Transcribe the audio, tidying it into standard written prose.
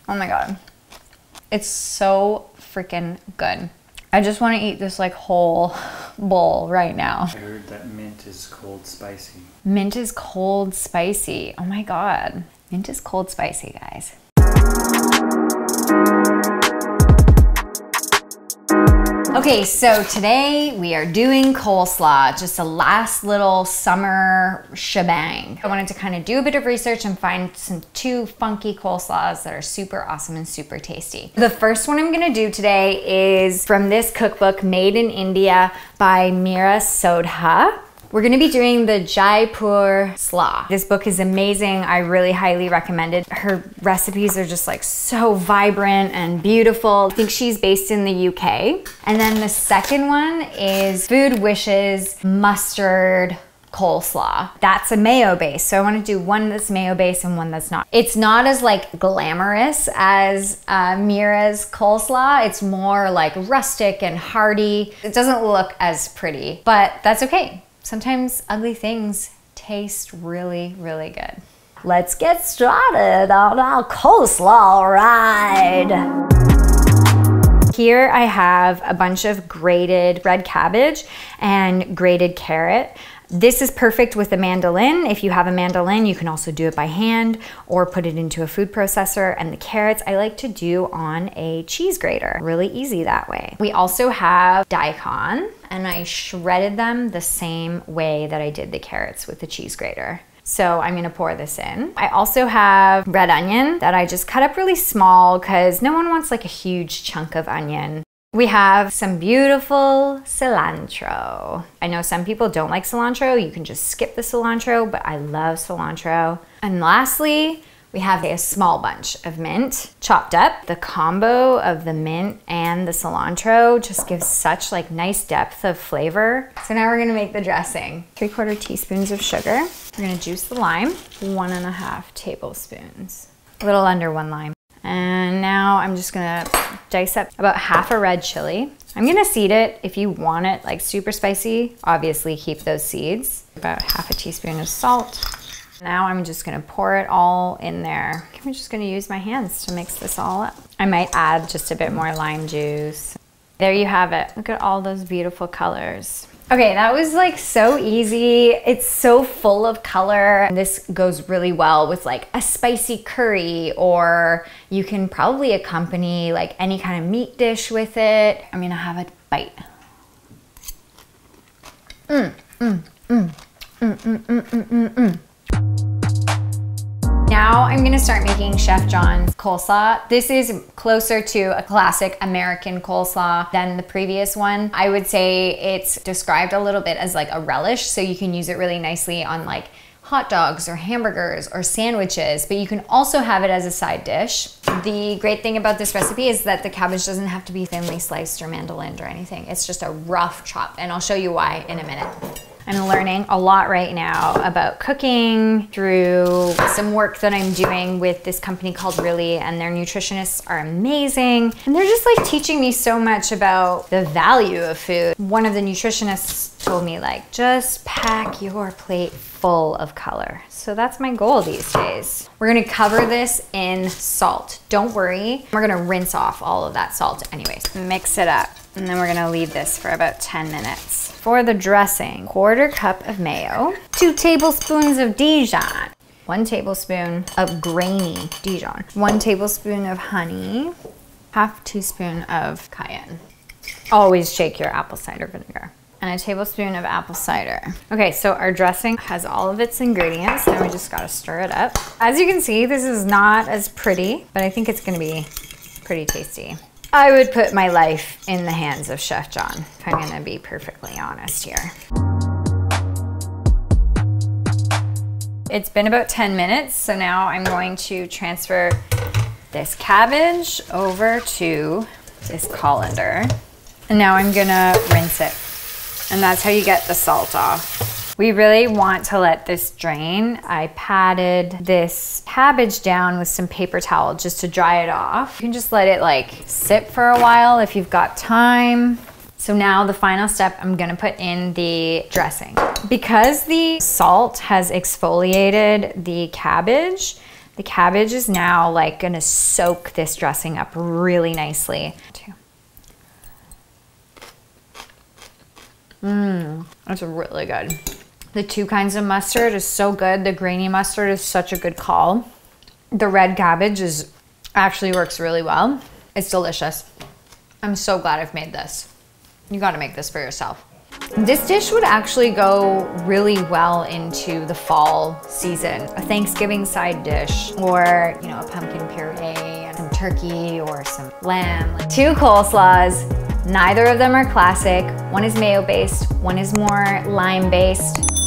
Oh my God. It's so freaking good. I just want to eat this like whole bowl right now. I heard that mint is cold spicy. Mint is cold spicy. Oh my God. Mint is cold spicy, guys. Okay, so today we are doing coleslaw, just a last little summer shebang. I wanted to kind of do a bit of research and find some two funky coleslaws that are super awesome and super tasty. The first one I'm gonna do today is from this cookbook, Made in India by Meera Sodha. We're gonna be doing the Jaipur Slaw. This book is amazing. I really highly recommend it. Her recipes are just like so vibrant and beautiful. I think she's based in the UK. And then the second one is Food Wishes Mustard Coleslaw. That's a mayo base. So I want to do one that's mayo base and one that's not. It's not as like glamorous as Meera's coleslaw. It's more like rustic and hearty. It doesn't look as pretty, but that's okay. Sometimes ugly things taste really, really good. Let's get started on our coleslaw ride. Here I have a bunch of grated red cabbage and grated carrot. This is perfect with a mandolin. If you have a mandolin, you can also do it by hand or put it into a food processor. And the carrots I like to do on a cheese grater. Really easy that way. We also have daikon, and I shredded them the same way that I did the carrots with the cheese grater. So I'm gonna pour this in. I also have red onion that I just cut up really small because no one wants like a huge chunk of onion. We have some beautiful cilantro. I know some people don't like cilantro. You can just skip the cilantro, but I love cilantro. And lastly, we have a small bunch of mint chopped up. The combo of the mint and the cilantro just gives such like nice depth of flavor. So now we're gonna make the dressing. 3/4 teaspoons of sugar. We're gonna juice the lime, 1.5 tablespoons. A little under 1 lime. And now I'm just gonna dice up about half a red chili. I'm gonna seed it. If you want it like super spicy, obviously keep those seeds. About 1/2 teaspoon of salt. Now I'm just gonna pour it all in there. I'm just gonna use my hands to mix this all up. I might add just a bit more lime juice. There you have it. Look at all those beautiful colors. Okay, that was like so easy. It's so full of color. This goes really well with like a spicy curry, or you can probably accompany like any kind of meat dish with it. I'm gonna have a bite. Now I'm gonna start making Chef John's coleslaw. This is closer to a classic American coleslaw than the previous one. I would say it's described a little bit as like a relish, so you can use it really nicely on like hot dogs or hamburgers or sandwiches, but you can also have it as a side dish. The great thing about this recipe is that the cabbage doesn't have to be thinly sliced or mandolined or anything. It's just a rough chop, and I'll show you why in a minute. I'm learning a lot right now about cooking through some work that I'm doing with this company called Really, and their nutritionists are amazing. And they're just like teaching me so much about the value of food. One of the nutritionists told me like, just pack your plate full of color. So that's my goal these days. We're gonna cover this in salt. Don't worry, we're gonna rinse off all of that salt anyways. Mix it up, and then we're gonna leave this for about 10 minutes. For the dressing, 1/4 cup of mayo, 2 tablespoons of Dijon, 1 tablespoon of grainy Dijon, 1 tablespoon of honey, 1/2 teaspoon of cayenne. Always shake your apple cider vinegar. And a tablespoon of apple cider. Okay, so our dressing has all of its ingredients. Now we just gotta stir it up. As you can see, this is not as pretty, but I think it's gonna be pretty tasty. I would put my life in the hands of Chef John, if I'm gonna be perfectly honest here. It's been about 10 minutes, so now I'm going to transfer this cabbage over to this colander. And now I'm gonna rinse it. And that's how you get the salt off. We really want to let this drain. I patted this cabbage down with some paper towel just to dry it off. You can just let it like sit for a while if you've got time. So now the final step, I'm gonna put in the dressing. Because the salt has exfoliated the cabbage, The cabbage is now like gonna soak this dressing up really nicely. That's really good. The two kinds of mustard is so good. The grainy mustard is such a good call. The red cabbage actually works really well. It's delicious. I'm so glad I've made this. You gotta make this for yourself. This dish would actually go really well into the fall season. A Thanksgiving side dish, or you know, a pumpkin puree and some turkey or some lamb. Two coleslaws. Neither of them are classic. One is mayo based, one is more lime based.